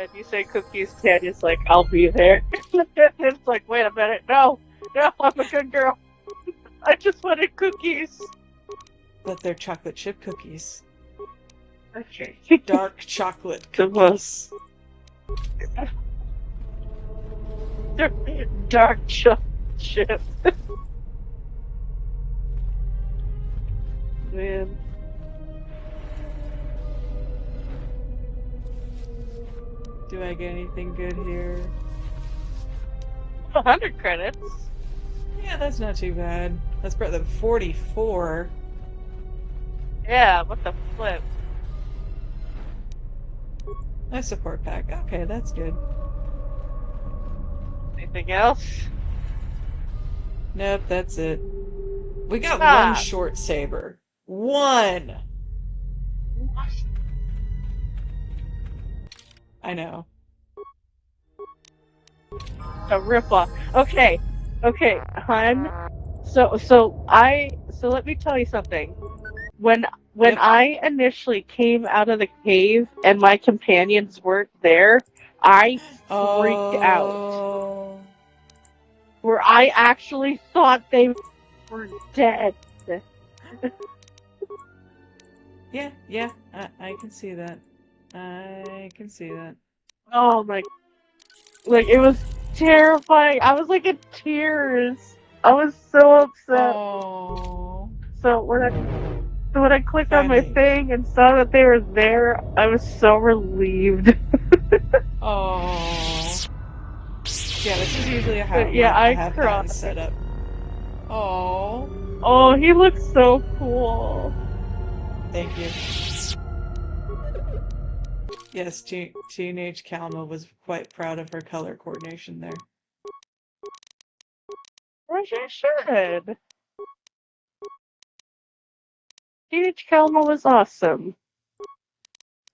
and you say cookies, Tanya's like, I'll be there. It's like, wait a minute, no, no, I'm a good girl. I just wanted cookies. But they're chocolate chip cookies. Okay. Dark chocolate The most cookies. dark chip. Man. Do I get anything good here? 100 credits. Yeah, that's not too bad. That's better than 44. Yeah, what the flip? Nice support pack. Okay, that's good. Anything else? Nope, that's it. We got one Ah, short saber. One! I know. a ripoff. Okay, okay, hun. So let me tell you something. When Yep. I initially came out of the cave and my companions weren't there, I freaked out. Oh. Where I actually thought they were dead. Yeah, yeah, I can see that. I can see that. Oh my, like it was terrifying. I was like in tears. I was so upset. Oh. So when I clicked on my Finally. thing and saw that they were there, I was so relieved. Oh. Yeah, this is usually But yeah, how I I have cried. gotten set up. Oh. Oh, he looks so cool. Thank you. Yes, teenage Kalma was quite proud of her color coordination there. Well, she should. Teenage Kelma was awesome.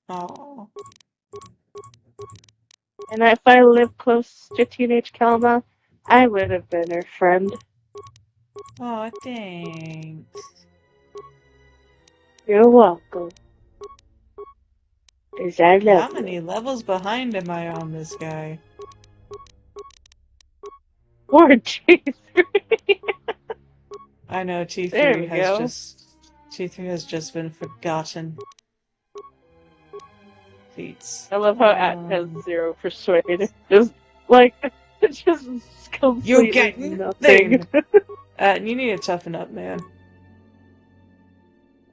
Oh. And if I lived close to Teenage Kelma, I would have been her friend. Oh, thanks. You're welcome. 'Cause I How love you. many levels behind am I on this guy? Poor G3. I know There T3 we has go. just been forgotten. Feats. I love how At has zero persuade. Just like it's just You completely get nothing. nothing! You need to toughen up, man.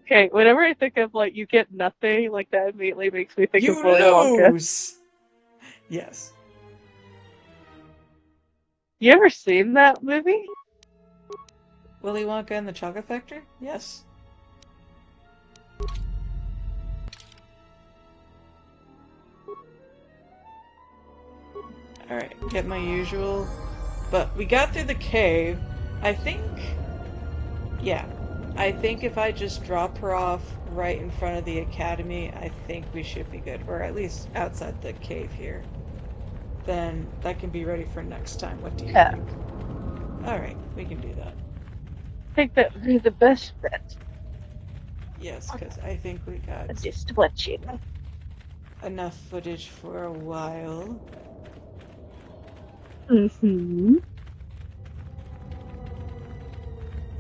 Okay, whenever I think of like you get nothing, like that immediately makes me think of You Willy Wonka. lose! Yes. You ever seen that movie? Willy Wonka and the Chocolate Factory? Yes. Alright, get my usual. But we got through the cave. I think. Yeah. I think if I just drop her off right in front of the academy, I think we should be good. Or at least outside the cave here. Then that can be ready for next time. What do you Yeah, think? Alright, we can do that. I think that would be the best bet. Yes, because I think we got Just watching. enough footage for a while. Mm-hmm.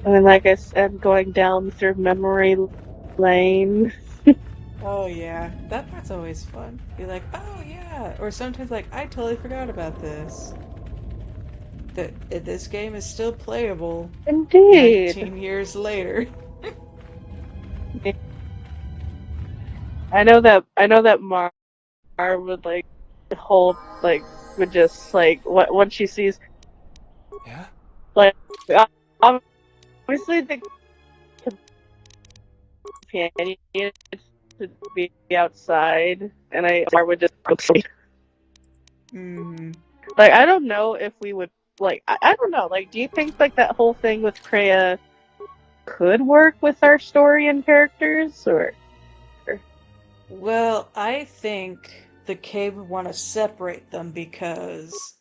And like I said, going down through memory lane. Oh yeah, that part's always fun. Be like, oh yeah, or sometimes like, I totally forgot about this. That this game is still playable Indeed. 19 years later. I know that Mar would like hold like would just like what once she sees Yeah? like obviously the companion to be outside and I would just Hmm. like I don't know if we would like I don't know like do you think like that whole thing with Kreia could work with our story and characters or Well, I think the cave would want to separate them because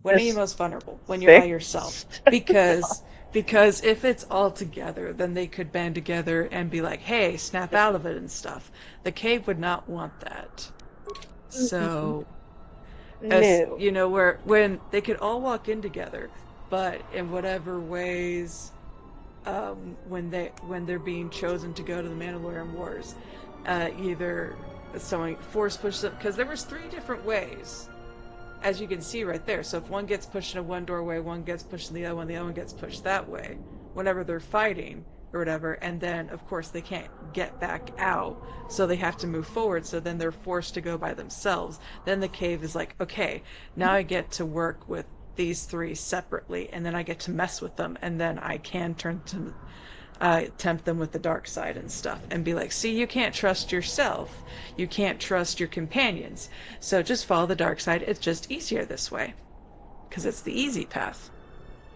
when are you just most vulnerable? When you're by yourself. fixed? Because if it's all together, then they could band together and be like, "Hey, snap out of it and stuff." The cave would not want that. Mhm. So As No. you know, where when they could all walk in together, but in whatever ways, when they're being chosen to go to the Mandalorian Wars, either someone force push them, because there was three different ways, as you can see right there. So if one gets pushed in one doorway, one gets pushed in the other one gets pushed that way. Whenever they're fighting or whatever, and then of course they can't get back out, so they have to move forward. So then they're forced to go by themselves. Then the cave is like, okay, now I get to work with these three separately, and then I get to mess with them, and then I can turn to tempt them with the dark side and stuff and be like, see, you can't trust yourself. You can't trust your companions. So just follow the dark side. It's just easier this way because it's the easy path.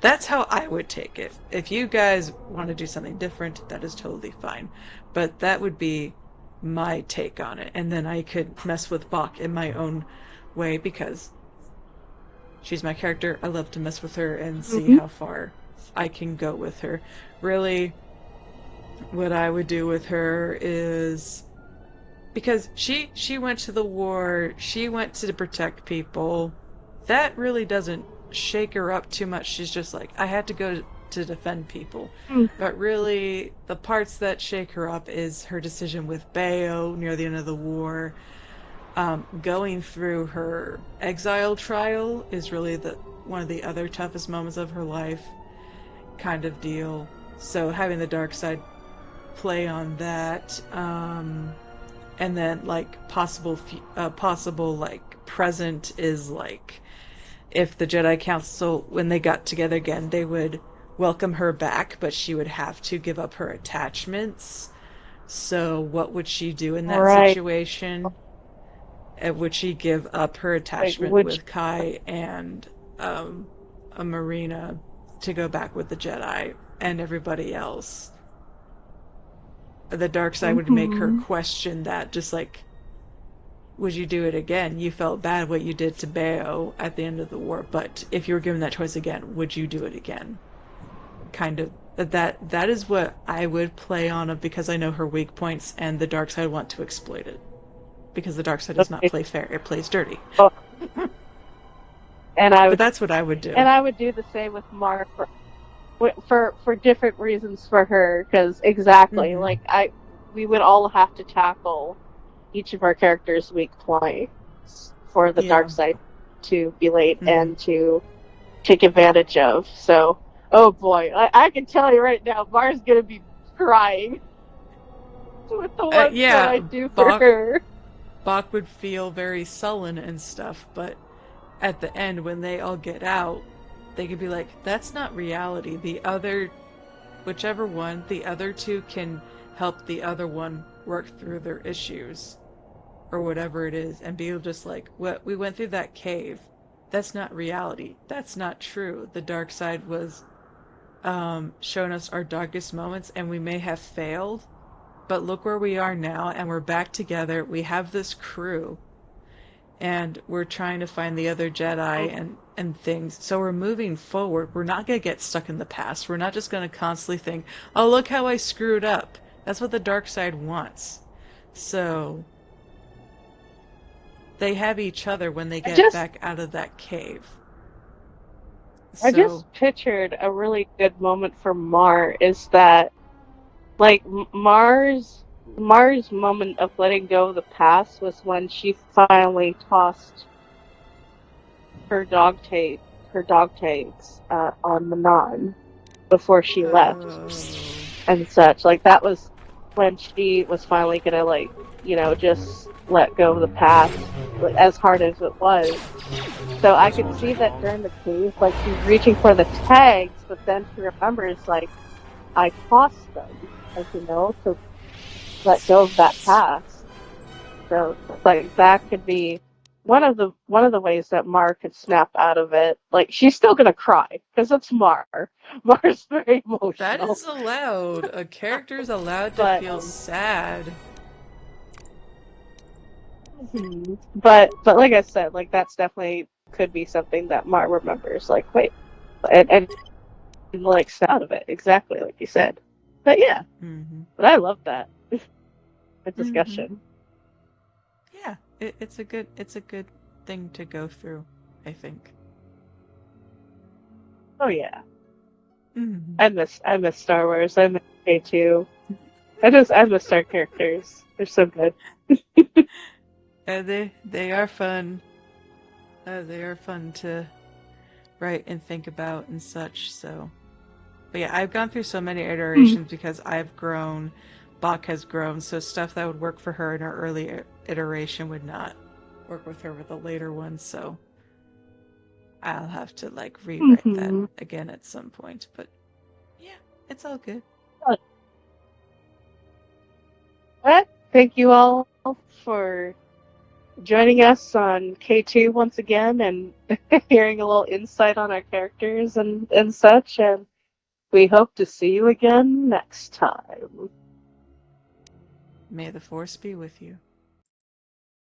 That's how I would take it. If you guys want to do something different, that is totally fine. But that would be my take on it. And then I could mess with Bach in my own way because she's my character. I love to mess with her and see Hmm. how far I can go with her. Really, what I would do with her is because she went to the war, she went to protect people. That really doesn't shake her up too much. She's just like, I had to go to defend people. But really, the parts that shake her up is her decision with Bayo near the end of the war. Going through her exile trial is really the one of the other toughest moments of her life, kind of deal. So having the dark side play on that. And then like possible like present is like if the Jedi Council when they got together again they would welcome her back, but she would have to give up her attachments. So what would she do in that Right. situation? Would she give up her Like, attachment which, with Kai and um, a Marina to go back with the Jedi and everybody else? The dark side would make her hmm question that, just like, would you do it again? You felt bad what you did to Bayo at the end of the war, but if you were given that choice again, would you do it again? Kind of that is what I would play on of because I know her weak points and the dark side want to exploit it. Because the dark side does not okay. play fair, it plays dirty. Oh, and I But would, that's what I would do. and I would do the same with Mar for different reasons for her, because exactly, Mm-hmm. like we would all have to tackle each of our characters' weak points for the Yeah. dark side to be late Mm-hmm. and to take advantage of. So, oh boy, I can tell you right now, Mar's gonna be crying with the ones that Yeah, I do for Bach her. Bach would feel very sullen and stuff, but at the end when they all get out, they could be like, that's not reality. The other whichever one, the other two can help the other one work through their issues or whatever it is and be just like, what we went through that cave. That's not reality. That's not true. The dark side was showing us our darkest moments and we may have failed, but look where we are now and we're back together. We have this crew and we're trying to find the other Jedi and things. So we're moving forward. We're not going to get stuck in the past. We're not just going to constantly think, "Oh, look how I screwed up." That's what the dark side wants. So they have each other when they I get just back out of that cave. I So just pictured a really good moment for Mar is that like Mar's moment of letting go of the past was when she finally tossed her dog tape her dog tags on the non before she left oh, and such. Like that was when she was finally gonna like, just let go of the past, like, as hard as it was. So I could see that during the cave, like she's reaching for the tags, but then she remembers like I tossed them, like to let go of that past. So like that could be one of the ways that Mar could snap out of it. Like she's still gonna cry because it's Mar. Mar's very that emotional, is allowed. A character is allowed to but feel sad. but like I said, like that's definitely could be something that Mar remembers. Like wait, and like snap out of it exactly like you said. But yeah, Mm-hmm. but I love that Mm-hmm. discussion. Yeah, it's a good thing to go through, I think. Oh yeah. Mm. I miss Star Wars. I miss K2. I miss our characters. They're so good. They are fun. They are fun to write and think about and such. So, but yeah, I've gone through so many Mm. iterations because I've grown, Bach has grown. So stuff that would work for her in her early iteration would not work with her with the later ones. So I'll have to like rewrite that Mm-hmm. again at some point. But yeah, it's all good. But thank you all for joining us on K2 once again and hearing a little insight on our characters and such. And we hope to see you again next time. May the force be with you.